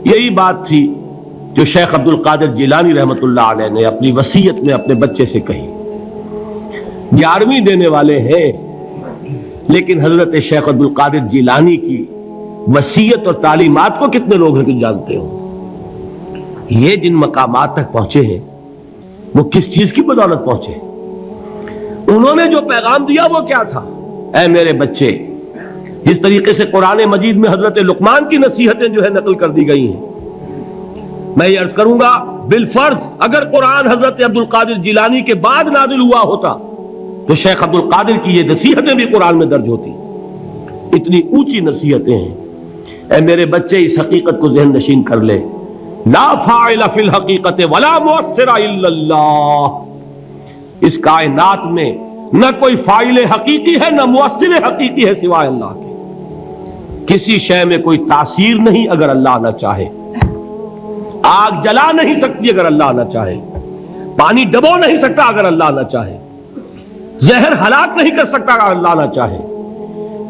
یہی بات تھی جو شیخ عبد القادر جیلانی رحمۃ اللہ علیہ نے اپنی وصیت میں اپنے بچے سے کہی. 11ویں دینے والے ہیں، لیکن حضرت شیخ عبد القادر جیلانی کی وصیت اور تعلیمات کو کتنے لوگ ہیں کہ جانتے ہو؟ یہ جن مقامات تک پہنچے ہیں وہ کس چیز کی بدولت پہنچے؟ انہوں نے جو پیغام دیا وہ کیا تھا؟ اے میرے بچے، جس طریقے سے قرآن مجید میں حضرت لقمان کی نصیحتیں جو ہے نقل کر دی گئی ہیں، میں یہ عرض کروں گا بالفرض اگر قرآن حضرت عبد القادر جیلانی کے بعد نازل ہوا ہوتا تو شیخ عبد القادر کی یہ نصیحتیں بھی قرآن میں درج ہوتی. اتنی اونچی نصیحتیں ہیں. اے میرے بچے، اس حقیقت کو ذہن نشین کر لے، لا فاعل فی الحقیقت ولا مؤثر الا اللہ. اس کائنات میں نہ کوئی فاعل حقیقی ہے نہ مؤثر حقیقی ہے سوائے اللہ کے. کسی شے میں کوئی تاثیر نہیں اگر اللہ نہ چاہے. آگ جلا نہیں سکتی اگر اللہ نہ چاہے. پانی ڈبو نہیں سکتا اگر اللہ نہ چاہے. زہر ہلاک نہیں کر سکتا اگر اللہ نہ چاہے.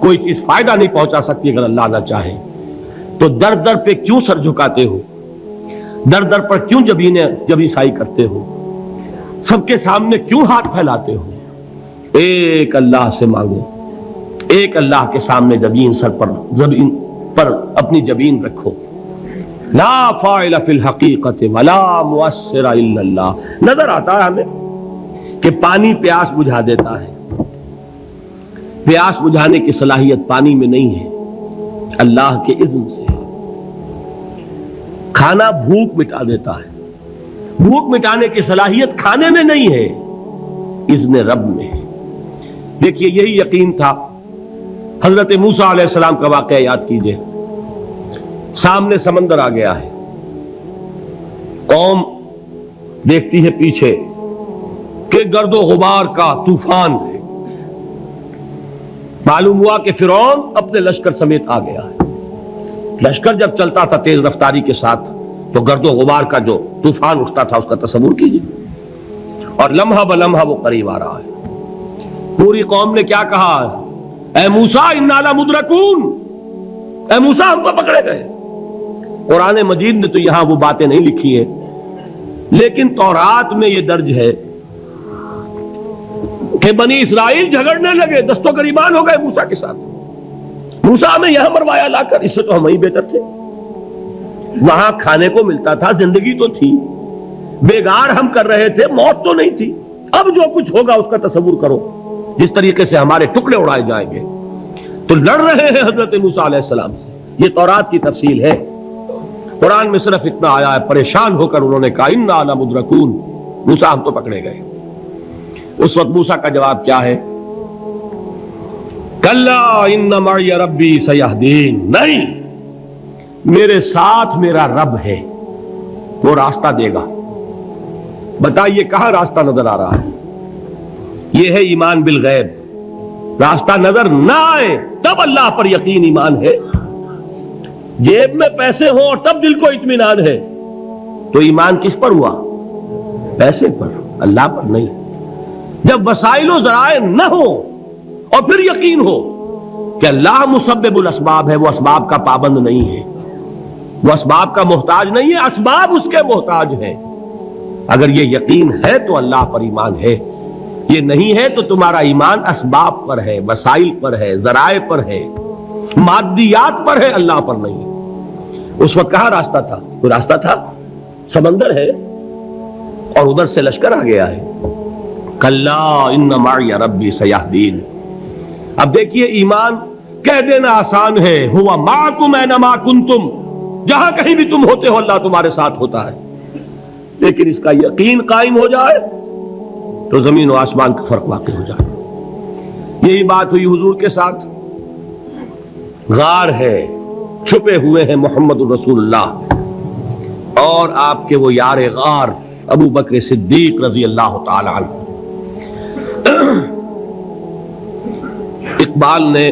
کوئی چیز فائدہ نہیں پہنچا سکتی اگر اللہ نہ چاہے. تو در در پہ کیوں سر جھکاتے ہو؟ در در پر کیوں جبیں سائی کرتے ہو؟ سب کے سامنے کیوں ہاتھ پھیلاتے ہو؟ ایک اللہ سے مانگو، ایک اللہ کے سامنے زبین پر اپنی جبین رکھو. لا فاعل فی الحقیقت ولا مؤثر الا اللہ. نظر آتا ہے ہمیں کہ پانی پیاس بجھا دیتا ہے. پیاس بجھانے کی صلاحیت پانی میں نہیں ہے، اللہ کے اذن سے. کھانا بھوک مٹا دیتا ہے، بھوک مٹانے کی صلاحیت کھانے میں نہیں ہے، اذن رب میں ہے. دیکھیے یہی یقین تھا. حضرت موسیٰ علیہ السلام کا واقعہ یاد کیجئے. سامنے سمندر آ گیا ہے، قوم دیکھتی ہے پیچھے کہ گرد و غبار کا طوفان ہے. معلوم ہوا کہ فرعون اپنے لشکر سمیت آ گیا ہے. لشکر جب چلتا تھا تیز رفتاری کے ساتھ تو گرد و غبار کا جو طوفان اٹھتا تھا اس کا تصور کیجیے. اور لمحہ بلمحہ وہ قریب آ رہا ہے. پوری قوم نے کیا کہا؟ اے موسیٰ انا لمدرکون، اے موسیٰ ہم کو پکڑے گئے. قرآن مجید نے تو یہاں وہ باتیں نہیں لکھی ہیں، لیکن تورات میں یہ درج ہے کہ بنی اسرائیل جھگڑنے لگے، دست و گریبان ہو گئے موسیٰ کے ساتھ. موسیٰ ہمیں یہاں مروایا لا کر، اس سے تو ہم ہی بہتر تھے. وہاں کھانے کو ملتا تھا، زندگی تو تھی، بیگار ہم کر رہے تھے، موت تو نہیں تھی. اب جو کچھ ہوگا اس کا تصور کرو، جس طریقے سے ہمارے ٹکڑے اڑائے جائیں گے. تو لڑ رہے ہیں حضرت موسیٰ علیہ السلام سے. یہ تورات کی تفصیل ہے. قرآن میں صرف اتنا آیا ہے، پریشان ہو کر انہوں نے کہا انا لمدرکون، موسیٰ ہم تو پکڑے گئے. اس وقت موسیٰ کا جواب کیا ہے؟ کلا ان معی ربی سیہدین. نہیں، میرے ساتھ میرا رب ہے، وہ راستہ دے گا. بتائیے کہاں راستہ نظر آ رہا ہے؟ یہ ہے ایمان بالغیب. راستہ نظر نہ آئے تب اللہ پر یقین ایمان ہے. جیب میں پیسے ہوں اور تب دل کو اطمینان ہے تو ایمان کس پر ہوا؟ پیسے پر، اللہ پر نہیں. جب وسائل و ذرائع نہ ہو اور پھر یقین ہو کہ اللہ مسبب الاسباب ہے، وہ اسباب کا پابند نہیں ہے، وہ اسباب کا محتاج نہیں ہے، اسباب اس کے محتاج ہے. اگر یہ یقین ہے تو اللہ پر ایمان ہے. یہ نہیں ہے تو تمہارا ایمان اسباب پر ہے، وسائل پر ہے، ذرائع پر ہے، مادیات پر ہے، اللہ پر نہیں. اس وقت کہاں راستہ تھا؟ کوئی راستہ تھا؟ سمندر ہے اور ادھر سے لشکر آ گیا ہے. کلا ان معی ربی سیہدین. اب دیکھیے ایمان کہہ دینا آسان ہے، ہوا معکم اینما کنتم، جہاں کہیں بھی تم ہوتے ہو اللہ تمہارے ساتھ ہوتا ہے. لیکن اس کا یقین قائم ہو جائے تو زمین و آسمان کا فرق واقع ہو جائے. یہی بات ہوئی حضور کے ساتھ. غار ہے، چھپے ہوئے ہیں محمد الرسول اللہ اور آپ کے وہ یار غار ابو بکر صدیق رضی اللہ تعالی عنہ. اقبال نے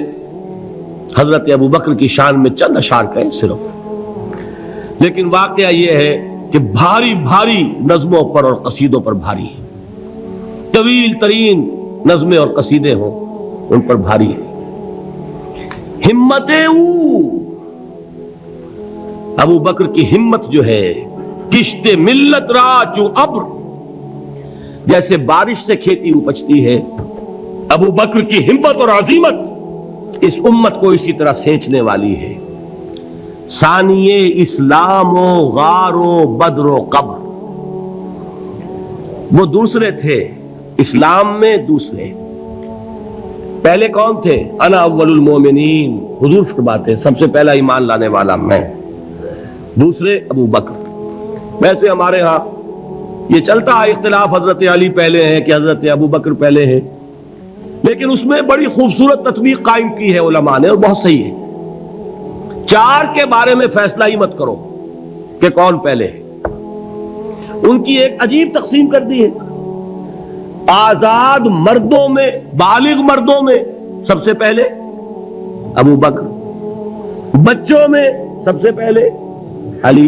حضرت ابو بکر کی شان میں چند اشعار کہے صرف، لیکن واقعہ یہ ہے کہ بھاری بھاری نظموں پر اور قصیدوں پر بھاری ہے. طویل ترین نظمیں اور قصیدے ہوں ان پر بھاری ہے. ہمت او ابو بکر کی ہمت جو ہے کشت ملت را چو ابر، جیسے بارش سے کھیتی اپجتی ہے، ابو بکر کی ہمت اور عزیمت اس امت کو اسی طرح سینچنے والی ہے۔ ثانیے اسلام و غار و بدر و قبر، وہ دوسرے تھے اسلام میں، دوسرے پہلے کون تھے؟ انا اول المومنین، حضور فرماتے ہیں سب سے پہلا ایمان لانے والا میں، دوسرے ابو بکر۔ ویسے ہمارے ہاں یہ چلتا ہے اختلاف، حضرت علی پہلے ہیں کہ حضرت ابو بکر پہلے ہیں، لیکن اس میں بڑی خوبصورت تطبیق قائم کی ہے علماء نے، اور بہت صحیح ہے۔ چار کے بارے میں فیصلہ ہی مت کرو کہ کون پہلے ہے، ان کی ایک عجیب تقسیم کر دی ہے۔ آزاد مردوں میں، بالغ مردوں میں سب سے پہلے ابو بکر، بچوں میں سب سے پہلے علی،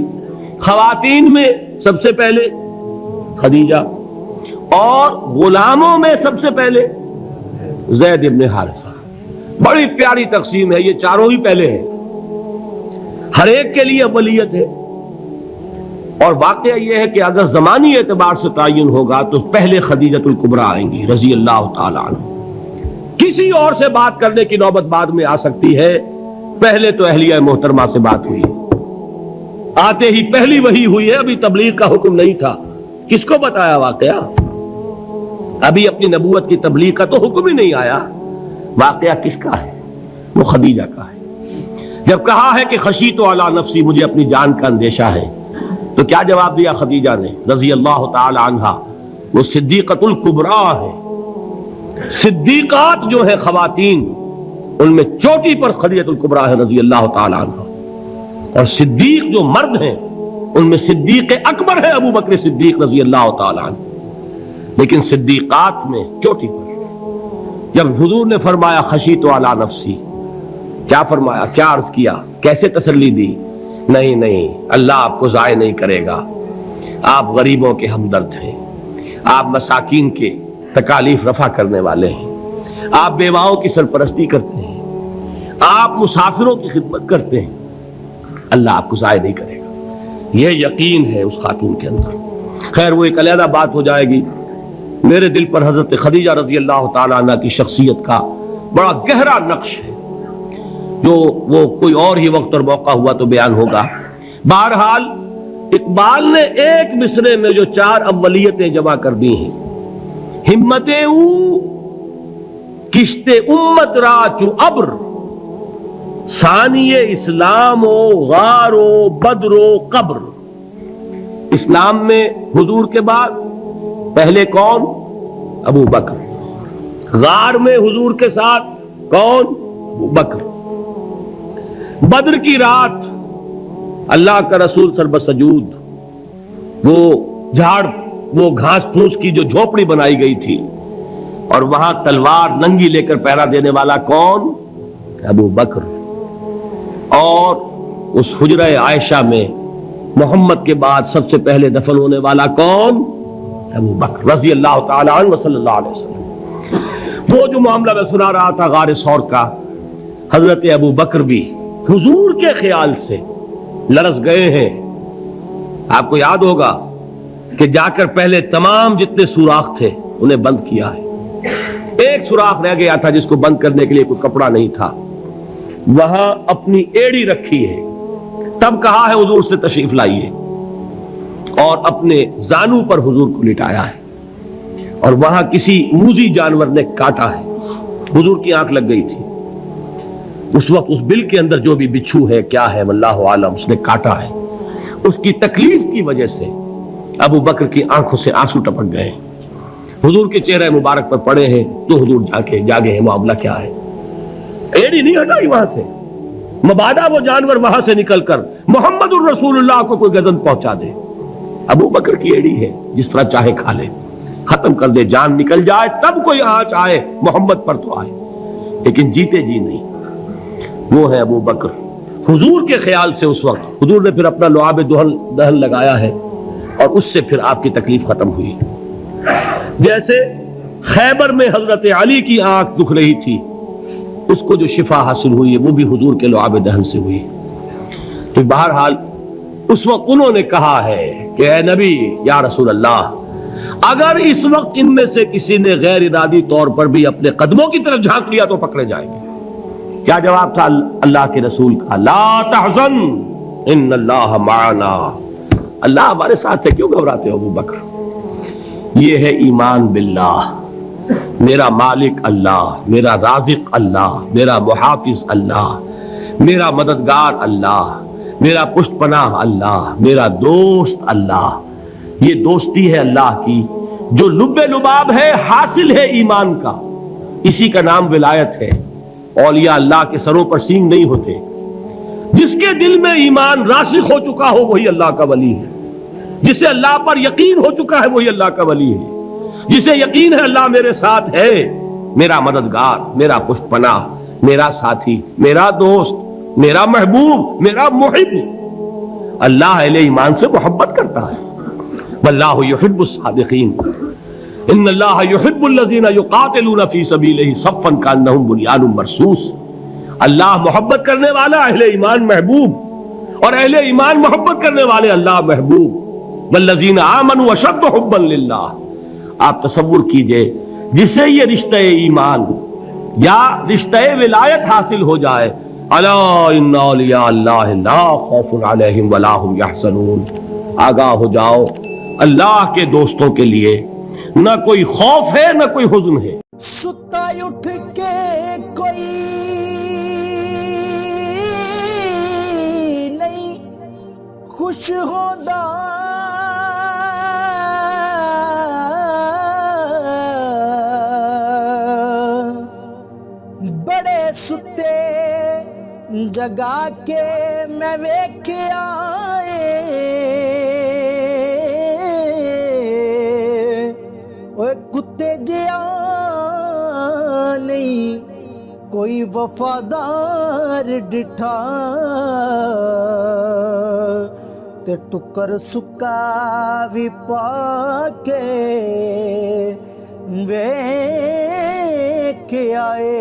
خواتین میں سب سے پہلے خدیجہ، اور غلاموں میں سب سے پہلے زید ابن حارثہ۔ بڑی پیاری تقسیم ہے، یہ چاروں ہی پہلے ہیں، ہر ایک کے لیے اولیت ہے۔ اور واقعہ یہ ہے کہ اگر زمانی اعتبار سے تعین ہوگا تو پہلے خدیجۃ الکبریٰ آئیں گی رضی اللہ تعالی عنہ، کسی اور سے بات کرنے کی نوبت بعد میں آ سکتی ہے، پہلے تو اہلیہ محترمہ سے بات ہوئی، آتے ہی پہلی وحی ہوئی ہے، ابھی تبلیغ کا حکم نہیں تھا۔ کس کو بتایا واقعہ؟ ابھی اپنی نبوت کی تبلیغ کا تو حکم ہی نہیں آیا۔ واقعہ کس کا ہے؟ وہ خدیجہ کا ہے۔ جب کہا ہے کہ خشیت علی نفسی، مجھے اپنی جان کا اندیشہ ہے، تو کیا جواب دیا خدیجہ نے رضی اللہ تعالی عنہا؟ وہ صدیقۃ الکبریٰ ہے۔ صدیقات جو ہے خواتین، ان میں چوٹی پر خدیجۃ الکبریٰ ہے رضی اللہ تعالی عنہا، اور صدیق جو مرد ہیں ان میں صدیق اکبر ہے ابو بکر صدیق رضی اللہ تعالی عنہ، لیکن صدیقات میں چوٹی پر۔ جب حضور نے فرمایا خشیت علی نفسی، کیا فرمایا، کیا عرض کیا، کیسے تسلی دی؟ نہیں نہیں، اللہ آپ کو ضائع نہیں کرے گا، آپ غریبوں کے ہمدرد ہیں، آپ مساکین کے تکالیف رفع کرنے والے ہیں، آپ بیواؤں کی سرپرستی کرتے ہیں، آپ مسافروں کی خدمت کرتے ہیں، اللہ آپ کو ضائع نہیں کرے گا۔ یہ یقین ہے اس خاتون کے اندر۔ خیر وہ ایک علیحدہ بات ہو جائے گی۔ میرے دل پر حضرت خدیجہ رضی اللہ تعالی عنہ کی شخصیت کا بڑا گہرا نقش ہے، جو وہ کوئی اور ہی وقت اور موقع ہوا تو بیان ہوگا۔ بہرحال اقبال نے ایک مصرے میں جو چار اولیتیں جمع کر دی ہیں، ہمت او کشت امت را چو ابر، ثانی اسلام و غار و بدر و قبر۔ اسلام میں حضور کے بعد پہلے کون؟ ابو بکر۔ غار میں حضور کے ساتھ کون؟ ابو بکر۔ بدر کی رات اللہ کا رسول سربسجود، وہ جھاڑ، وہ گھاس پھوس کی جو جھوپڑی بنائی گئی تھی، اور وہاں تلوار ننگی لے کر پہرا دینے والا کون؟ ابو بکر۔ اور اس حجرہ عائشہ میں محمد کے بعد سب سے پہلے دفن ہونے والا کون؟ ابو بکر رضی اللہ تعالی عنہ صلی اللہ علیہ وسلم۔ وہ جو معاملہ میں سنا رہا تھا غار ثور کا، حضرت ابو بکر بھی حضور کے خیال سے لرز گئے ہیں۔ آپ کو یاد ہوگا کہ جا کر پہلے تمام جتنے سوراخ تھے انہیں بند کیا ہے، ایک سوراخ رہ گیا تھا جس کو بند کرنے کے لیے کوئی کپڑا نہیں تھا، وہاں اپنی ایڑی رکھی ہے، تب کہا ہے حضور سے تشریف لائیے، اور اپنے زانو پر حضور کو لٹایا ہے، اور وہاں کسی موذی جانور نے کاٹا ہے، حضور کی آنکھ لگ گئی تھی، اس وقت اس بل کے اندر جو بھی بچھو ہے کیا ہے واللہ عالم، اس نے کاٹا ہے، اس کی تکلیف کی وجہ سے ابو بکر کی آنکھوں سے آنسو ٹپک گئے، حضور کے چہرے مبارک پر پڑے ہیں، تو حضور جاگے ہیں، معاملہ کیا ہے؟ ایڑی نہیں ہٹائی وہاں سے، مبادا وہ جانور وہاں سے نکل کر محمد الرسول اللہ کو کوئی گزن پہنچا دے، ابو بکر کی ایڑی ہے، جس طرح چاہے کھا لے، ختم کر دے، جان نکل جائے تب کوئی آنچ آئے، محمد پر تو آئے، لیکن جیتے جی نہیں۔ وہ ہے ابو بکر۔ حضور کے خیال سے اس وقت حضور نے پھر اپنا لعاب دہن لگایا ہے، اور اس سے پھر آپ کی تکلیف ختم ہوئی۔ جیسے خیبر میں حضرت علی کی آنکھ دکھ رہی تھی، اس کو جو شفا حاصل ہوئی ہے وہ بھی حضور کے لعاب دہن سے ہوئی۔ تو بہرحال اس وقت انہوں نے کہا ہے کہ اے نبی یا رسول اللہ، اگر اس وقت ان میں سے کسی نے غیر ارادی طور پر بھی اپنے قدموں کی طرف جھانک لیا تو پکڑے جائیں گے۔ کیا جواب تھا اللہ کے رسول کا؟ لا تحزن ان اللہ معنا، اللہ ہمارے ساتھ ہے، کیوں گھبراتے ہو ابو بکر؟ یہ ہے ایمان باللہ، میرا مالک اللہ، میرا رازق اللہ، میرا محافظ اللہ، میرا مددگار اللہ، میرا پشت پناہ اللہ، میرا دوست اللہ۔ یہ دوستی ہے اللہ کی جو لب لباب ہے، حاصل ہے ایمان کا، اسی کا نام ولایت ہے۔ اولیاء اللہ کے سروں پر سینگ نہیں ہوتے، جس کے دل میں ایمان راسخ ہو چکا ہو وہی اللہ کا ولی ہے، جسے اللہ پر یقین ہو چکا ہے وہی اللہ کا ولی ہے، جسے یقین ہے اللہ میرے ساتھ ہے، میرا مددگار، میرا پشت پناہ، میرا ساتھی، میرا دوست، میرا محبوب، میرا محب۔ اللہ اہل ایمان سے محبت کرتا ہے۔ واللہ یحب الصادقین، ان اللہ یحب الذین یقاتلون فی سبیلہ صفا کانہم بنیان مرصوص۔ اللہ محبت کرنے والا، اہل ایمان محبوب، اور اہل ایمان محبت کرنے والے اللہ محبوب۔ والذین آمنوا اشد حبا للہ۔ آپ تصور کیجئے جسے یہ رشتہ ایمان یا رشتہ ولایت حاصل ہو جائے، الا ان اولیاء اللہ لا خوف علیہم ولا هم یحزنون، آگاہ ہو جاؤ، اللہ کے دوستوں کے لیے نہ کوئی خوف ہے نہ کوئی حزن ہے۔ ستا اٹھ کے کوئی نہیں خوش ہوتا، بڑے ستے جگا کے میں ویکھیا کتے جیا نہیں کوئی وفادار ڈٹھا، تے ٹکر سکا بھی پا کے، کے آئے